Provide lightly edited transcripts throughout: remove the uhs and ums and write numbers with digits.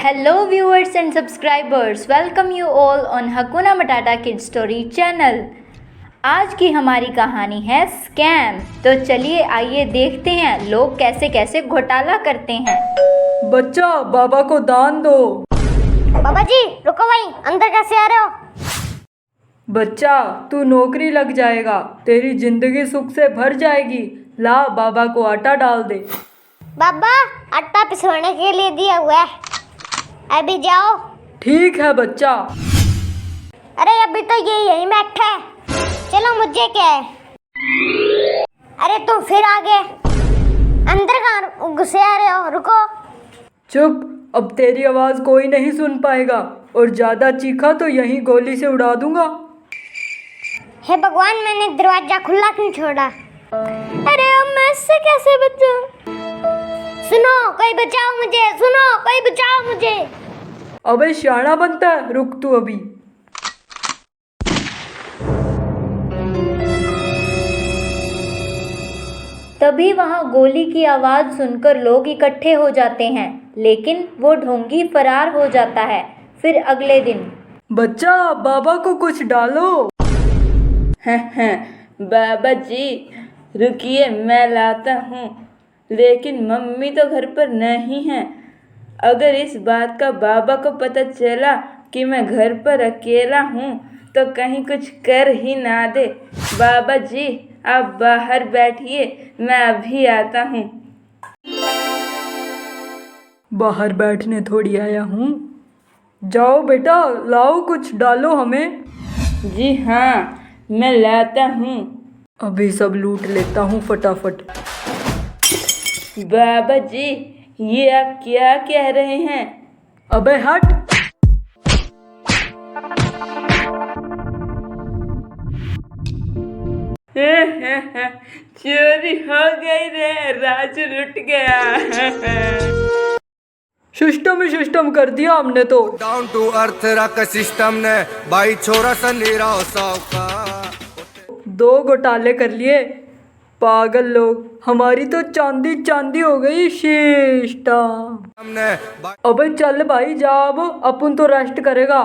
Hello viewers and subscribers, welcome you all on Hakuna Matata Kids Story channel। आज की हमारी कहानी है स्कैम। तो चलिए आइए देखते हैं लोग कैसे कैसे घोटाला करते हैं। बच्चा बाबा को दान दो। बाबा जी रुको भाई, अंदर कैसे आ रहे हो? बच्चा तू नौकरी लग जाएगा, तेरी जिंदगी सुख से भर जाएगी। ला बाबा को आटा डाल दे। बाबा आटा पिसवाने के लिए दिया हुआ है, अभी जाओ। ठीक है बच्चा। अरे अभी तो ये यहीं बैठा है, चलो मुझे क्या है। अरे तुम फिर आ गए, अंदर कहाँ घुसे आ रहे हो? रुको। चुप, अब तेरी आवाज कोई नहीं सुन पाएगा और ज्यादा चीखा तो यहीं गोली से उड़ा दूंगा। हे भगवान, मैंने दरवाजा खुला क्यों छोड़ा? अरे अब मैं इससे कैसे बचूं? सुनो कोई बचाओ मुझे, सुनो कोई बचाओ मुझे। अबे शाना बनता है, रुक तू अभी। तभी वहां गोली की आवाज़ सुनकर लोग इकट्ठे हो जाते हैं, लेकिन वो ढोंगी फरार हो जाता है। फिर अगले दिन बच्चा बाबा को कुछ डालो। बाबा जी रुकिए, मैं लाता हूँ। लेकिन मम्मी तो घर पर नहीं है। अगर इस बात का बाबा को पता चला कि मैं घर पर अकेला हूँ तो कहीं कुछ कर ही ना दे। बाबा जी आप बाहर बैठिए, मैं अभी आता हूँ। बाहर बैठने थोड़ी आया हूँ। जाओ बेटा, लाओ कुछ डालो हमें। जी हाँ मैं लाता हूँ। अभी सब लूट लेता हूँ फटाफट। बाबा जी ये आप क्या कह रहे हैं? अबे हट। चोरी हो गई रे, राजू लुट गया। सिस्टम कर दिया हमने तो। डाउन टू अर्थ रख सिस्टम ने भाई छोरा सनीरा का 2 घोटाले कर लिए, पागल लोग। हमारी तो चांदी चांदी हो गई सिस्टम। हमने अबे चल भाई जा, अब अपन तो रेस्ट करेगा।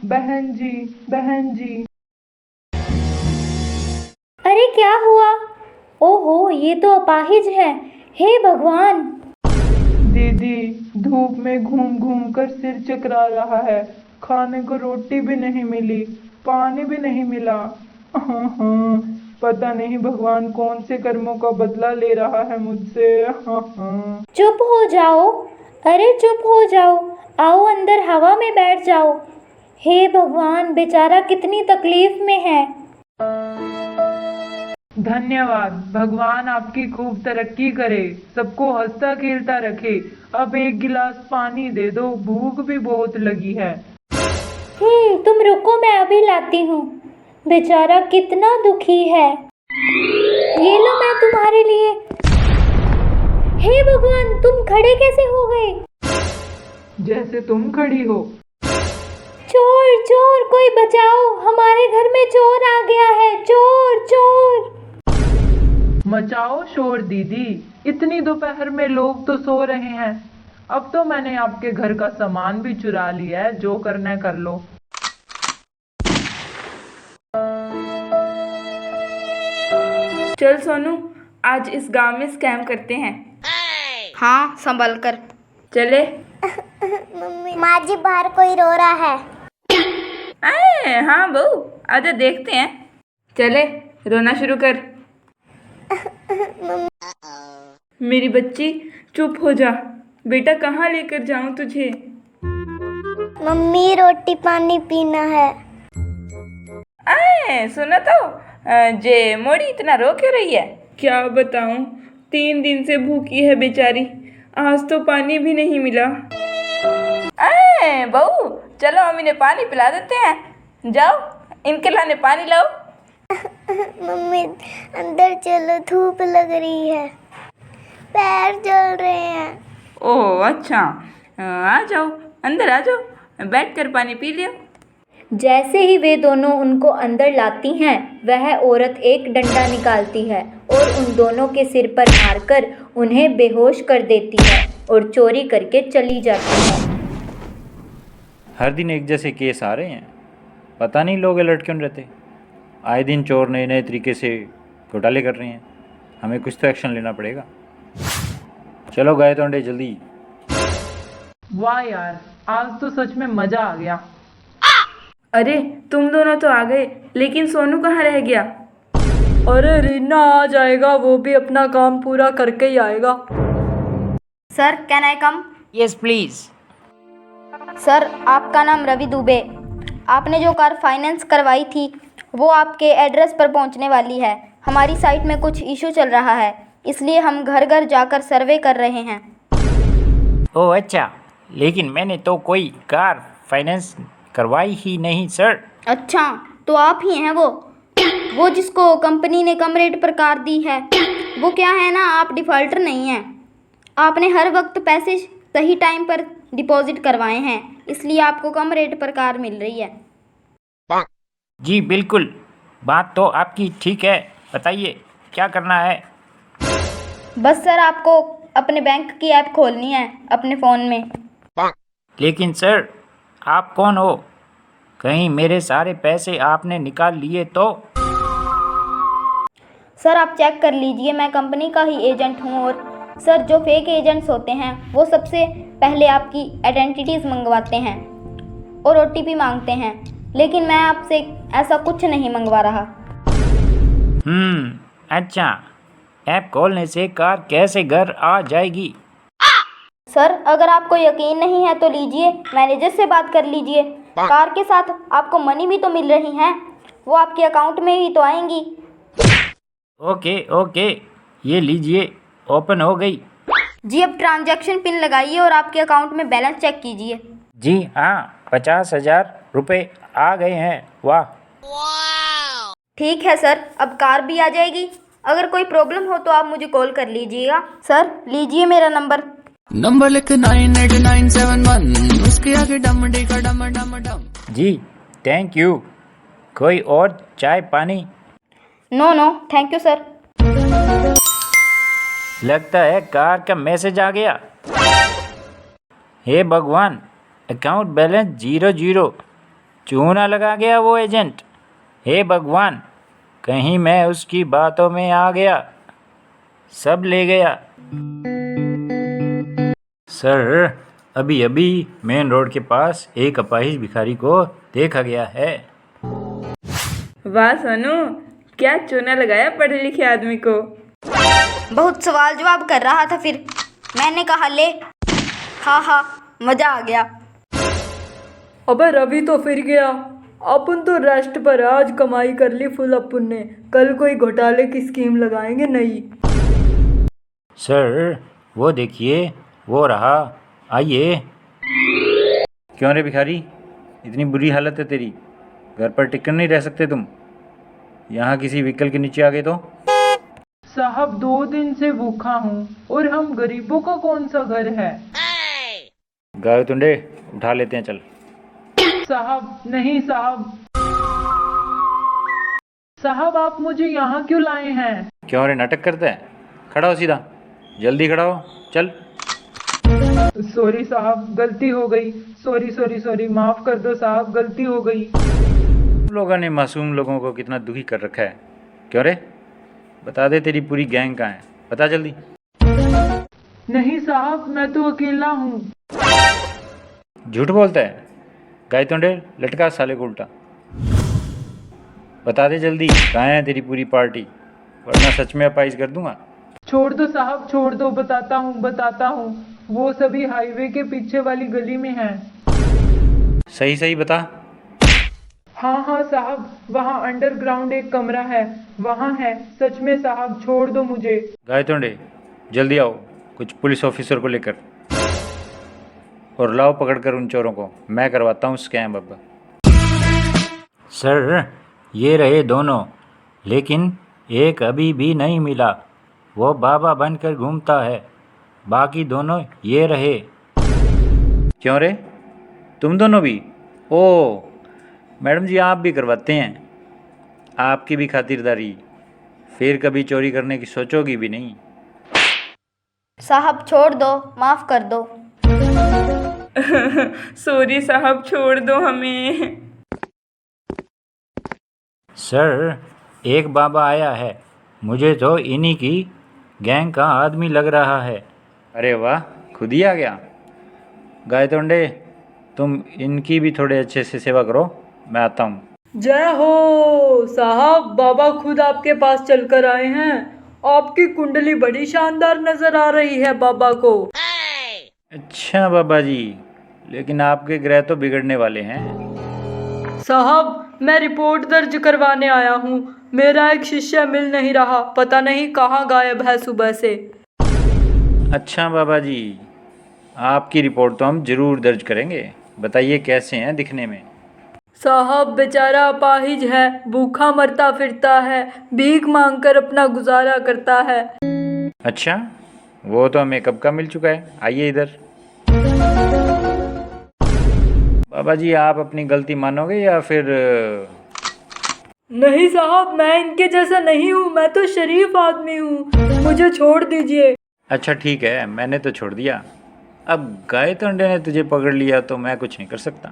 बहन जी। अरे क्या हुआ? ओहो, ये तो अपाहिज है। हे भगवान! दीदी धूप में घूम घूम कर सिर चकरा रहा है, खाने को रोटी भी नहीं मिली, पानी भी नहीं मिला। पता नहीं भगवान कौन से कर्मों का बदला ले रहा है मुझसे। चुप हो जाओ। अरे चुप हो जाओ, आओ अंदर हवा में बैठ जाओ। हे भगवान, बेचारा कितनी तकलीफ में है। धन्यवाद, भगवान आपकी खूब तरक्की करे, सबको हंसता खेलता रखे। अब 1 गिलास पानी दे दो, भूख भी बहुत लगी है। तुम रुको, मैं अभी लाती हूँ। बेचारा कितना दुखी है। ये लो मैं तुम्हारे लिए। हे भगवान, तुम खड़े कैसे हो गए? जैसे तुम खड़ी हो। चोर, कोई बचाओ, हमारे घर में चोर आ गया है। चोर। मचाओ शोर दीदी, इतनी दोपहर में लोग तो सो रहे हैं। अब तो मैंने आपके घर का सामान भी चुरा लिया है, जो करना है कर लो। चल सोनू, आज इस गांव में स्कैम करते हैं। हाँ संभल कर चले। मम्मी, माँ जी बाहर कोई रो रहा है। अरे हाँ बहू, आजा देखते हैं। चले, रोना शुरू कर। मेरी बच्ची चुप हो जा। बेटा कहाँ लेकर जाऊं तुझे? मम्मी रोटी पानी पीना है। अरे सुनो तो, जे मोड़ी इतना रो क्यों रही है? क्या बताऊं, 3 दिन से भूखी है बेचारी, आज तो पानी भी नहीं मिला। अरे बहू चलो, हम इन्हें पानी पिला देते हैं। जाओ इनके लाने पानी लाओ। मम्मी अंदर चलो, धूप लग रही है, पैर जल रहे हैं। ओह अच्छा, आ जाओ अंदर, आ जाओ, बैठ कर पानी पी लियो। जैसे ही वे दोनों उनको अंदर लाती हैं, वह औरत एक डंडा निकालती है और उन दोनों के सिर पर मारकर उन्हें बेहोश कर देती है। और चोरी करके चली जाती है। हर दिन एक जैसे केस आ रहे हैं, पता नहीं लोग अलर्ट क्यों रहते। आए दिन चोर नए नए तरीके से घोटाले कर रहे हैं, हमें कुछ तो एक्शन लेना पड़ेगा। चलो गए तो अंडे जल्दी। वाह यार, आज तो सच में मजा आ गया। अरे तुम दोनों तो आ गए, लेकिन सोनू कहाँ रह गया? अरे रीना आ जाएगा, वो भी अपना काम पूरा करके ही आएगा। Sir can I come? Yes please. Sir आपका नाम रवि दुबे। आपने जो कार फाइनेंस करवाई थी वो आपके एड्रेस पर पहुंचने वाली है। हमारी साइट में कुछ इशू चल रहा है, इसलिए हम घर घर जाकर सर्वे कर रहे हैं। ओह अच्छा, लेकिन मैंने तो कोई कार फाइनेंस करवाई ही नहीं सर। अच्छा, तो आप ही हैं वो जिसको कंपनी ने कम रेट पर कार दी है। वो क्या है ना, आप डिफ़ॉल्टर नहीं हैं। आपने हर वक्त पैसे सही टाइम पर डिपॉजिट करवाए हैं, इसलिए आपको कम रेट पर कार मिल रही है। जी बिल्कुल, बात तो आपकी ठीक है। बताइए क्या करना है? बस सर आपको अपने बैंक की ऐप खोलनी है अपने फ़ोन में। लेकिन सर आप कौन हो? कहीं मेरे सारे पैसे आपने निकाल लिए तो? सर आप चेक कर लीजिए, मैं कंपनी का ही एजेंट हूँ। और सर जो फेक एजेंट्स होते हैं वो सबसे पहले आपकी आइडेंटिटीज़ मंगवाते हैं और ओटीपी मांगते हैं, लेकिन मैं आपसे ऐसा कुछ नहीं मंगवा रहा। अच्छा, ऐप खोलने से कार कैसे घर आ जाएगी? सर अगर आपको यकीन नहीं है तो लीजिए, मैनेजर से बात कर लीजिए। कार के साथ आपको मनी भी तो मिल रही हैं, वो आपके अकाउंट में ही तो आएंगी। ओके, ये लीजिए, ओपन हो गई। जी अब ट्रांजैक्शन पिन लगाइए और आपके अकाउंट में बैलेंस चेक कीजिए। जी हाँ, 50,000 रुपये आ गए हैं। वाह। ठीक है सर, अब कार भी आ जाएगी। अगर कोई प्रॉब्लम हो तो आप मुझे कॉल कर लीजिएगा। सर लीजिए मेरा नंबर लिख 98971, उसके आगे डम डेका डम डम डम। जी थैंक यू। कोई और चाय पानी? No thank you sir. लगता है कार का मैसेज आ गया। हे भगवान, अकाउंट बैलेंस 0 चूना लगा गया वो एजेंट। हे भगवान, कहीं मैं उसकी बातों में आ गया, सब ले गया। सर अभी मेन रोड के पास एक अपाहिज भिखारी को देखा गया है। वाह सोनू, क्या चूना लगाया पढ़े लिखे आदमी को। बहुत सवाल जवाब कर रहा था, फिर मैंने कहा ले। हाँ मज़ा आ गया। अबे रवि तो फिर गया। अपन तो रेस्ट पर है, आज कमाई कर ली फुल अपन ने। कल कोई घोटाले की स्कीम लगाएंगे नई। सर वो देखिए, वो रहा, आइए। क्यों रे भिखारी, इतनी बुरी हालत है तेरी? घर पर टिककर नहीं रह सकते तुम? यहाँ किसी व्हीकल के नीचे आ गए तो? साहब 2 दिन से भूखा हूँ, और हम गरीबों का कौन सा घर है। गाय तुंडे, उठा लेते हैं चल। साहब नहीं साहब आप मुझे यहाँ क्यों लाए हैं? क्यों रे नाटक करता है? खड़ा हो सीधा, जल्दी खड़ा हो, चल। सॉरी साहब, गलती हो गई। सॉरी, माफ कर दो साहब, गलती हो गई। लोगों ने मासूम लोगों को कितना दुखी कर रखा है। क्यों रे, बता दे तेरी पूरी गैंग कहाँ है, बता जल्दी। नहीं साहब, मैं तो अकेला हूँ। झूठ बोलता है, गाय तुंडे, लटका साले को उल्टा। बता दे जल्दी, कहाँ है तेरी पूरी पार्टी, वरना सच में अपाइज कर दूंगा। छोड़ दो साहब, छोड़ दो, बताता हूँ। वो सभी हाईवे के पीछे वाली गली में हैं। सही बता। हाँ साहब, वहाँ अंडरग्राउंड एक कमरा है, वहाँ है। सच में साहब, छोड़ दो मुझे। गाय तुंडे, जल्दी आओ, कुछ पुलिस ऑफिसर को लेकर, और लाओ पकड़कर उन चोरों को। मैं करवाता हूँ स्कैम अब। सर ये रहे दोनों, लेकिन एक अभी भी नहीं मिला। वो बाबा बनकर घूमता है। बाकी दोनों ये रहे। क्यों रे, तुम दोनों भी? ओ मैडम जी, आप भी करवाते हैं? आपकी भी खातिरदारी, फिर कभी चोरी करने की सोचोगी भी नहीं। साहब छोड़ दो, माफ कर दो। सॉरी साहब, छोड़ दो हमें। सर, एक बाबा आया है, मुझे तो इन्हीं की गैंग का आदमी लग रहा है। अरे वाह, खुद ही आ गया। गायतोंडे, तुम इनकी भी थोड़े अच्छे से सेवा करो, मैं आता हूँ। जय हो साहब, बाबा खुद आपके पास चलकर आए हैं। आपकी कुंडली बड़ी शानदार नजर आ रही है बाबा को। अच्छा बाबा जी, लेकिन आपके ग्रह तो बिगड़ने वाले हैं। साहब, मैं रिपोर्ट दर्ज करवाने आया हूँ। मेरा एक शिष्य मिल नहीं रहा, पता नहीं कहाँ गायब है सुबह से। अच्छा बाबा जी, आपकी रिपोर्ट तो हम जरूर दर्ज करेंगे। बताइए कैसे हैं दिखने में? साहब, बेचारा अपाहिज है, भूखा मरता फिरता है, भीख मांगकर अपना गुजारा करता है। अच्छा, वो तो हमें कब का मिल चुका है। आइए इधर। बाबा जी, आप अपनी गलती मानोगे या फिर? नहीं साहब, मैं इनके जैसा नहीं हूँ, मैं तो शरीफ आदमी हूँ, मुझे छोड़ दीजिए। अच्छा ठीक है, मैंने तो छोड़ दिया। अब गायतोंडे ने तुझे पकड़ लिया तो मैं कुछ नहीं कर सकता।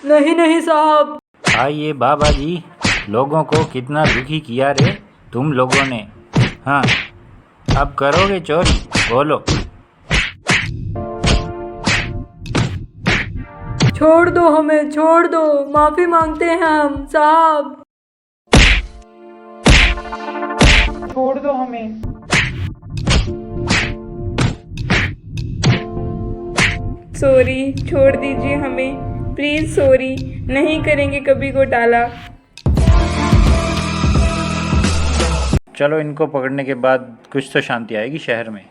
नहीं नहीं साहब। आइए बाबा जी, लोगों को कितना दुखी किया रे तुम लोगों ने। हाँ, अब करोगे चोरी? बोलो। छोड़ दो हमें, छोड़ दो, माफी मांगते हैं हम साहब। छोड़ दो हमें। सॉरी, छोड़ दीजिए हमें प्लीज। सॉरी, नहीं करेंगे कभी घोटाला। चलो, इनको पकड़ने के बाद कुछ तो शांति आएगी शहर में।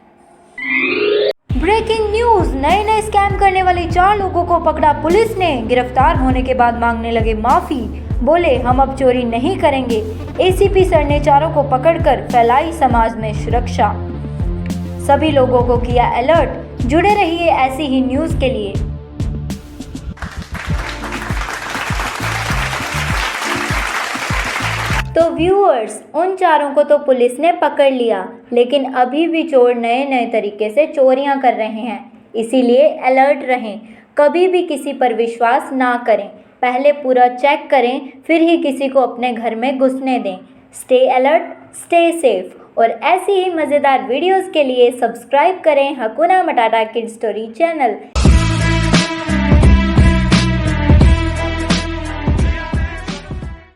ब्रेकिंग न्यूज, नए नए स्कैम करने वाले 4 लोगों को पकड़ा पुलिस ने। गिरफ्तार होने के बाद मांगने लगे माफी, बोले हम अब चोरी नहीं करेंगे। एसीपी सर ने चारों को पकड़कर फैलाई समाज में सुरक्षा। सभी लोगों को किया अलर्ट। जुड़े रहिए ऐसी ही न्यूज के लिए। तो व्यूअर्स, उन चारों को तो पुलिस ने पकड़ लिया, लेकिन अभी भी चोर नए नए तरीके से चोरियां कर रहे हैं। इसीलिए अलर्ट रहें, कभी भी किसी पर विश्वास ना करें। पहले पूरा चेक करें, फिर ही किसी को अपने घर में घुसने दें। Stay alert, stay safe. और ऐसी ही मज़ेदार वीडियोस के लिए सब्सक्राइब करें हकुना मटाटा किड्स स्टोरी चैनल।